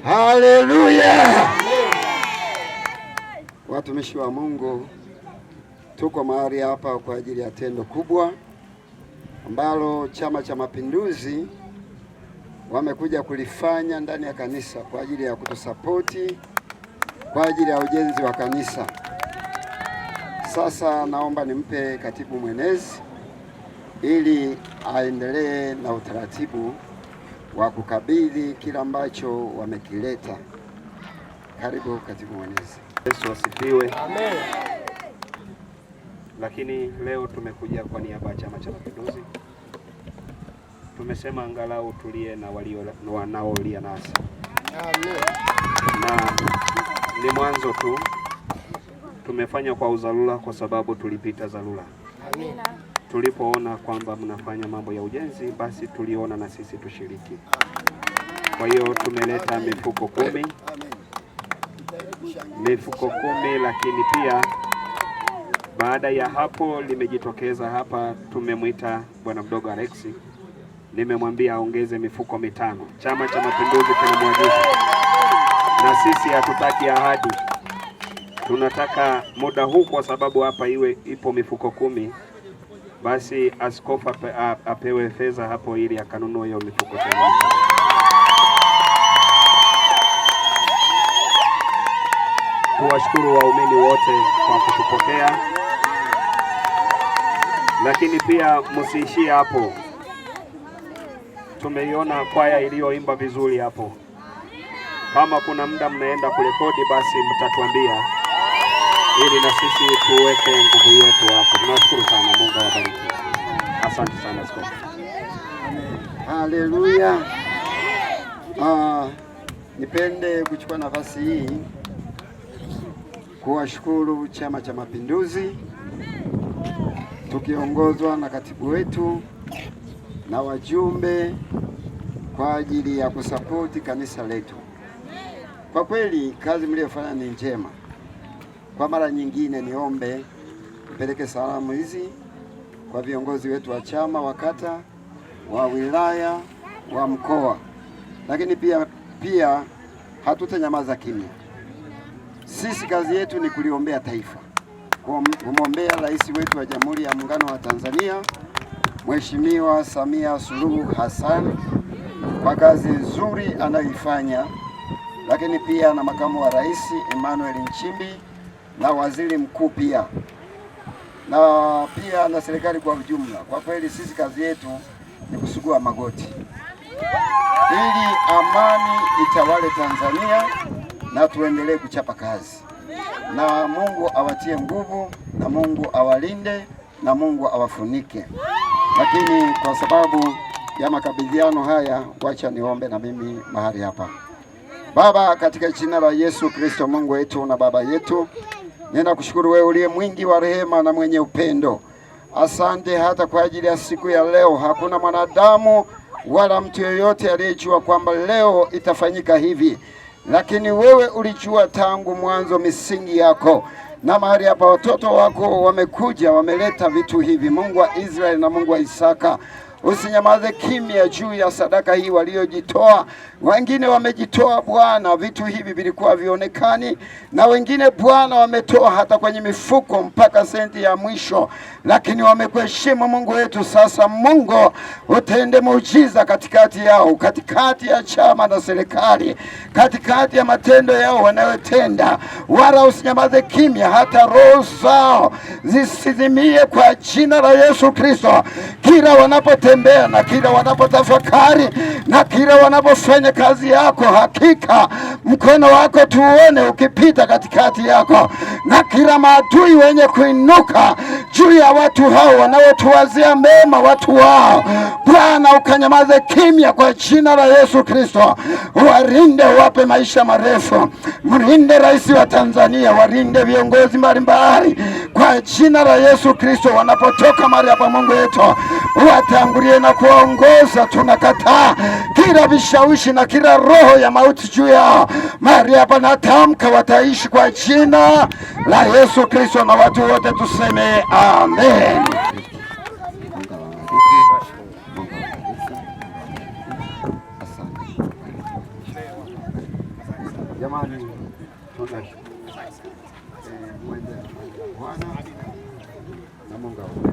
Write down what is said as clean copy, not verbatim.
Haleluya! Watumishi wa Mungu, tuko mahali hapa kwa ajili ya tendo kubwa ambalo Chama cha Mapinduzi wamekuja kulifanya ndani ya kanisa kwa ajili ya kutusapoti kwa ajili ya ujenzi wa kanisa. Sasa naomba nimpe katibu mwenezi ili aendelee na utaratibu wa kukabidhi kila ambacho wamekileta. Karibu katibu mwenezi. Yesu asifiwe. Amen. Lakini leo tumekuja kwa niaba ya Chama cha Mapinduzi. Tumesema angalau tulie na wanaolia nasi. Amen. Na ni mwanzo tu, tumefanya kwa uzalula kwa sababu tulipita zalula. Amen. Tulipoona kwamba mnafanya mambo ya ujenzi, basi tuliona na sisi tushiriki. Kwa hiyo tumeleta mifuko 10. Mifuko 10, lakini pia baada ya hapo limejitokeza hapa, tumemwita bwana mdogo Alex, nimemwambia aongeze mifuko 5. Chama cha Mapinduzi kinamwagiza, na sisi hatutaki ahadi, tunataka muda huu, kwa sababu hapa ipo mifuko 10. Basi askofu apewe fedha hapo ili akanunue hiyo mifuko 10. Tuwashukuru waumini wote kwa kutupokea, lakini pia msiishie hapo. Tumeiona kwaya iliyoimba vizuri hapo. Kama kuna muda mnaenda kurekodi, basi mtatuambia ili na sisi tuweke nguvu yetu hapo. Tunashukuru sana, Mungu awabariki. Asante sana askofu. Haleluya. Nipende kuchukua nafasi hii kuwashukuru Chama cha Mapinduzi tukiongozwa na katibu wetu na wajumbe kwa ajili ya kusapoti kanisa letu. Kwa kweli kazi mliyofanya ni njema. Kwa mara nyingine niombe mpeleke salamu hizi kwa viongozi wetu wa chama, wa kata, wa wilaya, wa mkoa. Lakini pia hatutanyamaza kimya. Sisi kazi yetu ni kuliombea taifa, kumwombea rais wetu wa Jamhuri ya Muungano wa Tanzania Mheshimiwa Samia Suluhu Hassan kwa kazi nzuri anayoifanya, lakini pia na makamu wa rais Emmanuel Nchimbi na waziri mkuu pia na serikali kwa ujumla. Kwa kweli sisi kazi yetu ni kusugua magoti ili amani itawale Tanzania na tuendelee kuchapa kazi, na Mungu awatie nguvu, na Mungu awalinde, na Mungu awafunike. Lakini kwa sababu ya makabidhiano haya, wacha niombe na mimi mahali hapa. Baba, katika jina la Yesu Kristo, Mungu wetu na Baba yetu, ninakushukuru wewe uliye mwingi wa rehema na mwenye upendo. Asante hata kwa ajili ya siku ya leo. Hakuna mwanadamu wala mtu yeyote aliyejua kwamba leo itafanyika hivi, lakini wewe ulijua tangu mwanzo misingi yako. Na mahali hapa watoto wako wamekuja, wameleta vitu hivi. Mungu wa Israeli na Mungu wa Isaka, usinyamaze kimya juu ya sadaka hii waliojitoa. Wengine wamejitoa Bwana, vitu hivi vilikuwa vionekani, na wengine Bwana wametoa hata kwenye mifuko mpaka senti ya mwisho, lakini wamekuheshimu Mungu wetu. Sasa Mungu utende muujiza katikati yao, katikati ya chama na serikali, katikati ya matendo yao wanayotenda. Wala usinyamaze kimya, hata roho zao zisizimie kwa jina la Yesu Kristo. Kila wanapotembea na kila wanapotafakari na kila wanapofanya kazi yako, hakika mkono wako tuone ukipita katikati yako, na kila maadui wenye kuinuka juu ya watu hao wanaotuwazia mema watu wao, Bwana ukanyamaze kimya kwa jina la Yesu Kristo. Warinde, wape maisha marefu. Mlinde rais wa Tanzania, warinde viongozi mbalimbali kwa jina la Yesu Kristo. Wanapotoka mahali hapa, Mungu wetu watangulie na kuongoza. Tunakataa kila vishawishi na kila roho ya mauti juu yao mahali hapa. Natamka wataishi kwa jina la Yesu Kristo, na watu wote tuseme amen. Jamani, mwende Bwana na Mungu